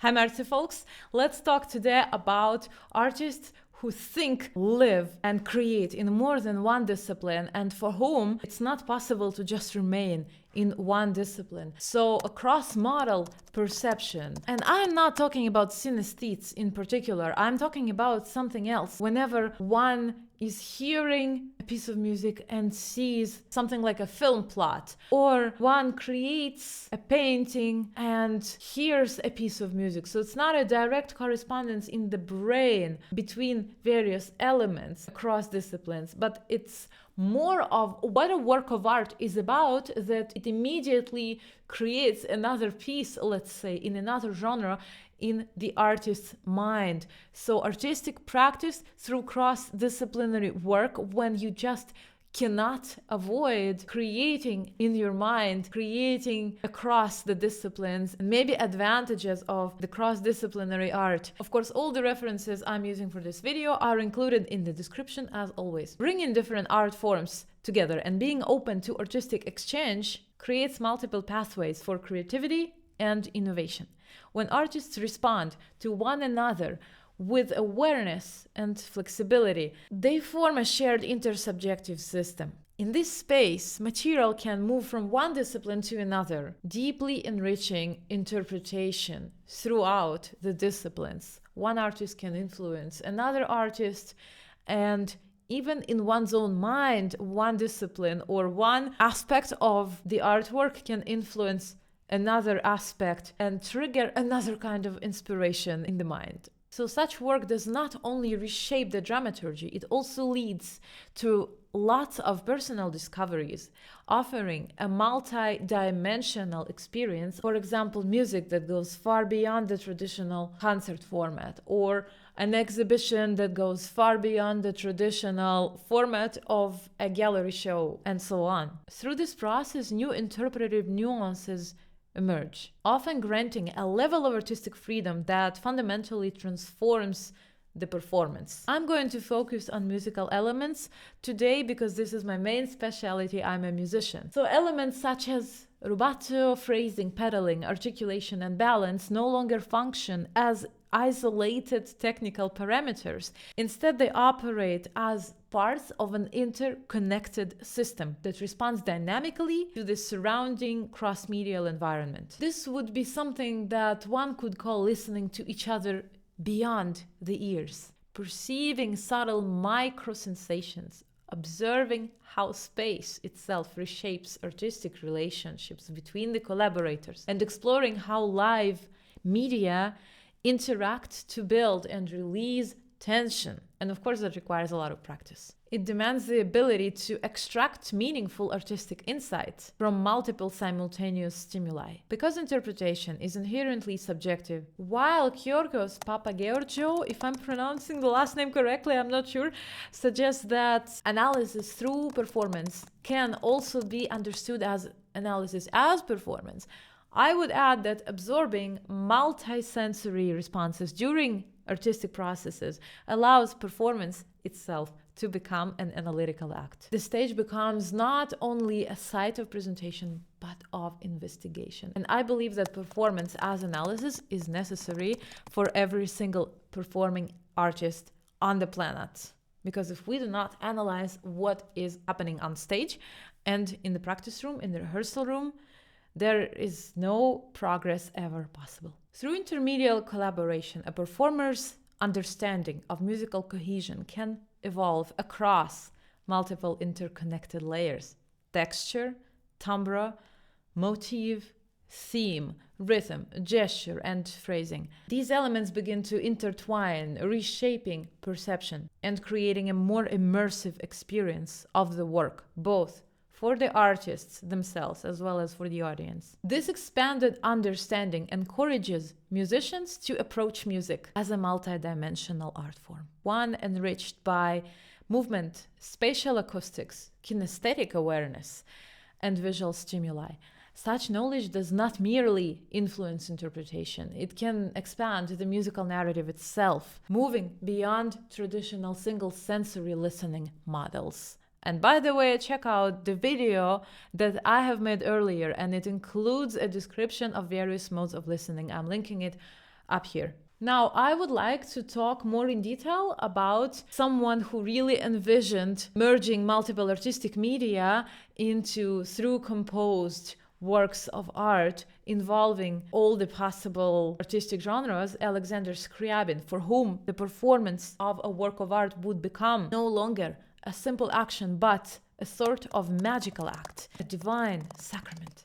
Hi Mercy folks, let's talk today about artists who think, live and create in more than one discipline and for whom it's not possible to just remain in one discipline. So a cross-modal perception. And I'm not talking about synesthetes in particular, I'm talking about something else. Whenever one is hearing a piece of music and sees something like a film plot, or one creates a painting and hears a piece of music. So it's not a direct correspondence in the brain between various elements across disciplines, but it's more of what a work of art is about, that it immediately creates another piece, let's say, in another genre in the artist's mind. So artistic practice through cross-disciplinary work, when you just cannot avoid creating in your mind, creating across the disciplines, and maybe advantages of the cross-disciplinary art. Of course, all the references I'm using for this video are included in the description as always. Bringing different art forms together and being open to artistic exchange creates multiple pathways for creativity and innovation. When artists respond to one another with awareness and flexibility, they form a shared intersubjective system. In this space, material can move from one discipline to another, deeply enriching interpretation throughout the disciplines. One artist can influence another artist, and even in one's own mind, one discipline or one aspect of the artwork can influence another aspect and trigger another kind of inspiration in the mind. So such work does not only reshape the dramaturgy, it also leads to lots of personal discoveries, offering a multi-dimensional experience. For example, music that goes far beyond the traditional concert format, or an exhibition that goes far beyond the traditional format of a gallery show, and so on. Through this process, new interpretive nuances emerge, often granting a level of artistic freedom that fundamentally transforms the performance. I'm going to focus on musical elements today because this is my main specialty. I'm a musician. So elements such as rubato, phrasing, pedaling, articulation, and balance no longer function as isolated technical parameters. Instead, they operate as parts of an interconnected system that responds dynamically to the surrounding cross-medial environment. This would be something that one could call listening to each other beyond the ears, perceiving subtle micro-sensations, observing how space itself reshapes artistic relationships between the collaborators, and exploring how live media interact to build and release tension. And of course, that requires a lot of practice. It demands the ability to extract meaningful artistic insight from multiple simultaneous stimuli. Because interpretation is inherently subjective, while Georgios Papageorgiou, if I'm pronouncing the last name correctly, I'm not sure, suggests that analysis through performance can also be understood as analysis as performance, I would add that absorbing multisensory responses during artistic processes allows performance itself to become an analytical act. The stage becomes not only a site of presentation, but of investigation. And I believe that performance as analysis is necessary for every single performing artist on the planet. Because if we do not analyze what is happening on stage and in the practice room, in the rehearsal room, there is no progress ever possible. Through intermedial collaboration, a performer's understanding of musical cohesion can evolve across multiple interconnected layers: texture, timbre, motif, theme, rhythm, gesture, and phrasing. These elements begin to intertwine, reshaping perception and creating a more immersive experience of the work, both for the artists themselves as well as for the audience. This expanded understanding encourages musicians to approach music as a multidimensional art form, one enriched by movement, spatial acoustics, kinesthetic awareness, and visual stimuli. Such knowledge does not merely influence interpretation, it can expand the musical narrative itself, moving beyond traditional single sensory listening models. And by the way, check out the video that I have made earlier, and it includes a description of various modes of listening. I'm linking it up here. Now, I would like to talk more in detail about someone who really envisioned merging multiple artistic media into through composed works of art involving all the possible artistic genres, Alexander Skryabin, for whom the performance of a work of art would become no longer a simple action, but a sort of magical act, a divine sacrament.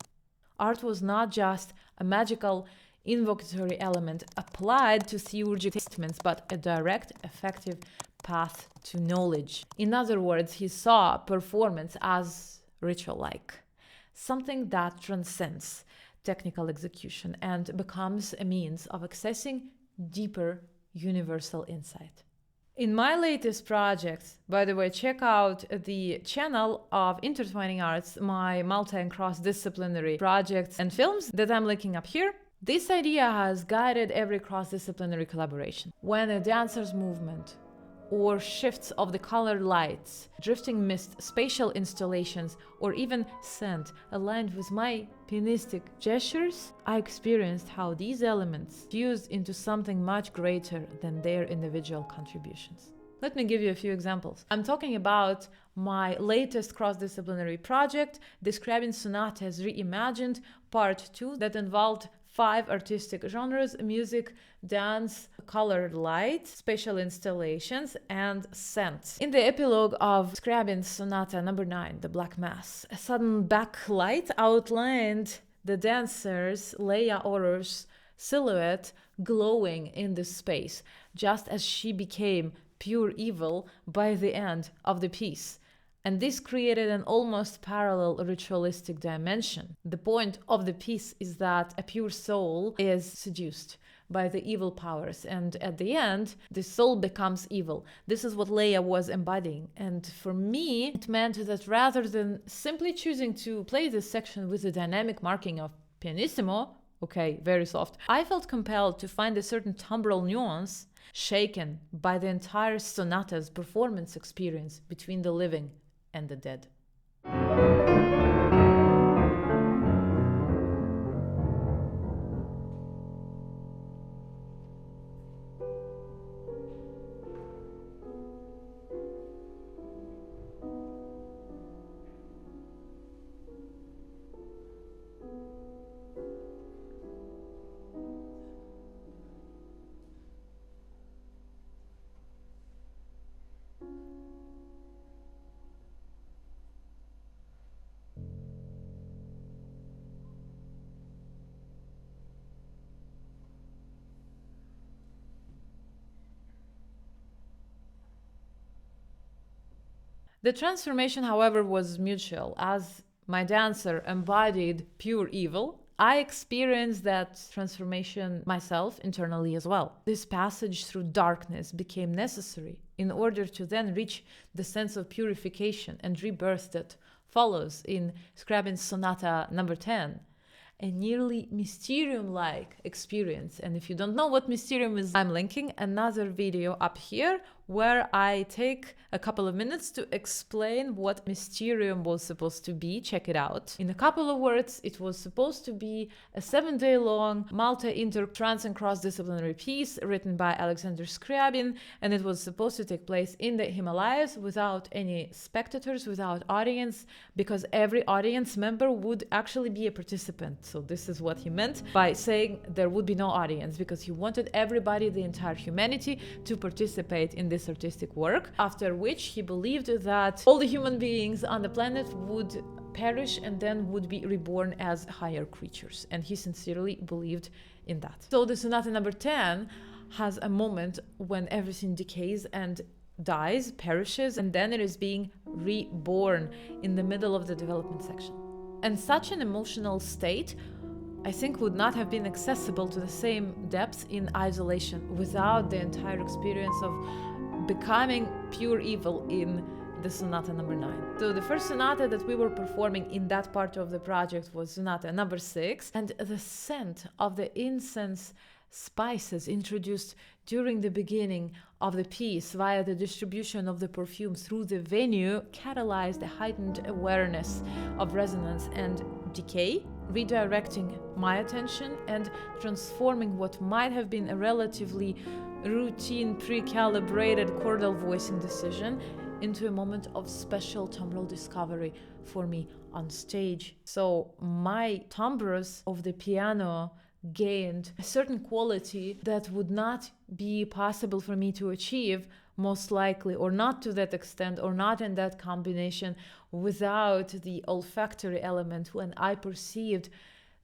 Art was not just a magical invocatory element applied to theurgical statements, but a direct, effective path to knowledge. In other words, he saw performance as ritual-like, something that transcends technical execution and becomes a means of accessing deeper universal insight. In my latest project, by the way, check out the channel of Intertwining Arts, my multi and cross-disciplinary projects and films that I'm linking up here. This idea has guided every cross-disciplinary collaboration. When a dancer's movement or shifts of the colored lights, drifting mist, spatial installations, or even scent aligned with my pianistic gestures, I experienced how these elements fused into something much greater than their individual contributions. Let me give you a few examples. I'm talking about my latest cross-disciplinary project, the Skryabin Sonatas Reimagined Part 2, that involved 5 artistic genres: music, dance, colored light, spatial installations, and scents. In the epilogue of Skryabin Sonata number 9, The Black Mass, a sudden backlight outlined the dancer's Leia Orr's silhouette glowing in the space, just as she became pure evil by the end of the piece. And this created an almost parallel ritualistic dimension. The point of the piece is that a pure soul is seduced by the evil powers, and at the end, the soul becomes evil. This is what Leia was embodying. And for me, it meant that rather than simply choosing to play this section with the dynamic marking of pianissimo, okay, very soft, I felt compelled to find a certain timbral nuance shaken by the entire sonata's performance experience between the living and the dead. The transformation, however, was mutual. As my dancer embodied pure evil, I experienced that transformation myself internally as well. This passage through darkness became necessary in order to then reach the sense of purification and rebirth that follows in Skryabin Sonata number 10. A nearly mysterium-like experience. And if you don't know what mysterium is, I'm linking another video up here where I take a couple of minutes to explain what mysterium was supposed to be. Check it out. In a couple of words, it was supposed to be a 7-day-long multi-inter trans and cross-disciplinary piece written by Alexander Skryabin, and it was supposed to take place in the Himalayas without any spectators, without audience, because every audience member would actually be a participant. So this is what he meant by saying there would be no audience, because he wanted everybody, the entire humanity, to participate in this artistic work, after which he believed that all the human beings on the planet would perish and then would be reborn as higher creatures. And he sincerely believed in that. So the sonata number 10 has a moment when everything decays and dies, perishes, and then it is being reborn in the middle of the development section. And such an emotional state, I think, would not have been accessible to the same depth in isolation without the entire experience of becoming pure evil in the sonata number 9. So the first sonata that we were performing in that part of the project was sonata number 6, and the scent of the incense spices introduced during the beginning of the piece via the distribution of the perfume through the venue catalyzed a heightened awareness of resonance and decay, redirecting my attention and transforming what might have been a relatively routine, pre-calibrated chordal voicing decision into a moment of special timbral discovery for me on stage. So my timbres of the piano gained a certain quality that would not be possible for me to achieve, most likely, or not to that extent, or not in that combination, without the olfactory element when I perceived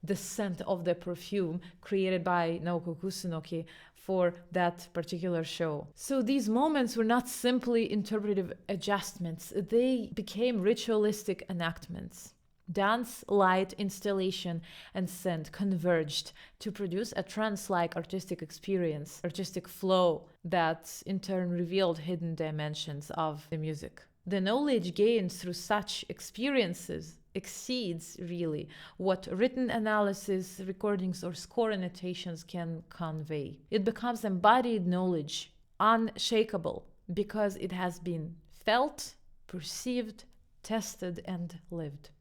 the scent of the perfume created by Naoko Kusunoki for that particular show. So these moments were not simply interpretive adjustments, they became ritualistic enactments. Dance, light, installation, and scent converged to produce a trance-like artistic experience, artistic flow that in turn revealed hidden dimensions of the music. The knowledge gained through such experiences exceeds really what written analysis, recordings, or score annotations can convey. It becomes embodied knowledge, unshakable, because it has been felt, perceived, tested, and lived.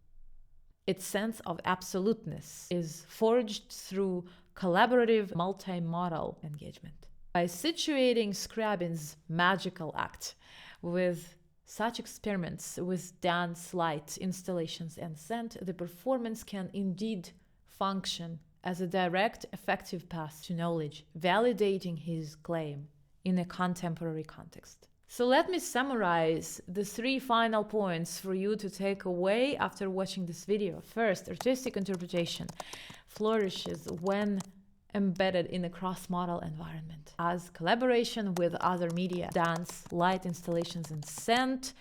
Its sense of absoluteness is forged through collaborative multimodal engagement. By situating Skryabin's magical act with such experiments with dance, light, installations, and scent, the performance can indeed function as a direct, effective path to knowledge, validating his claim in a contemporary context. So let me summarize the 3 final points for you to take away after watching this video. First, artistic interpretation flourishes when embedded in a cross-modal environment, as collaboration with other media, dance, light, installations, and scent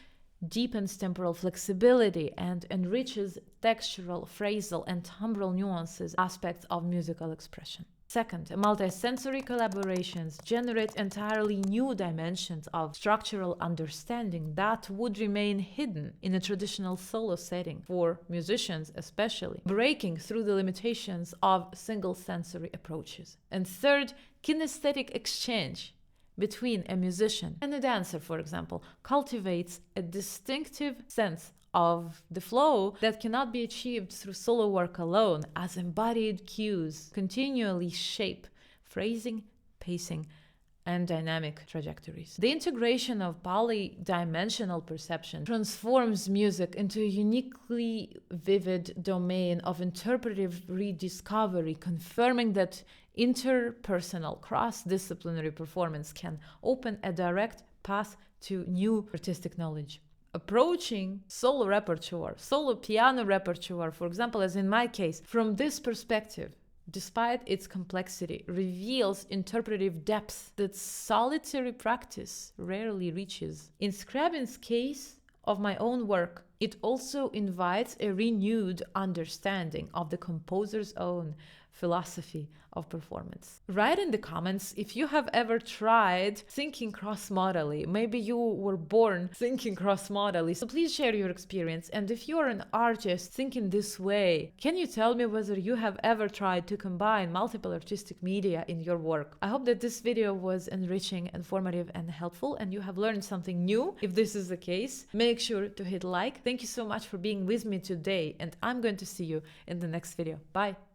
deepens temporal flexibility and enriches textural, phrasal, and timbral nuances aspects of musical expression. Second, multisensory collaborations generate entirely new dimensions of structural understanding that would remain hidden in a traditional solo setting, for musicians especially, breaking through the limitations of single sensory approaches. And third, kinesthetic exchange between a musician and a dancer, for example, cultivates a distinctive sense of the flow that cannot be achieved through solo work alone, as embodied cues continually shape phrasing, pacing, and dynamic trajectories. The integration of polydimensional perception transforms music into a uniquely vivid domain of interpretive rediscovery, confirming that interpersonal, cross-disciplinary performance can open a direct path to new artistic knowledge. Approaching solo repertoire, solo piano repertoire, for example, as in my case, from this perspective, despite its complexity, reveals interpretive depth that solitary practice rarely reaches. In Skryabin's case of my own work, it also invites a renewed understanding of the composer's own philosophy of performance. Write in the comments if you have ever tried thinking cross-modally. Maybe you were born thinking cross-modally, so please share your experience. And if you're an artist thinking this way, can you tell me whether you have ever tried to combine multiple artistic media in your work? I hope that this video was enriching, informative, and helpful, and you have learned something new. If this is the case, make sure to hit like. Thank you so much for being with me today, and I'm going to see you in the next video. Bye!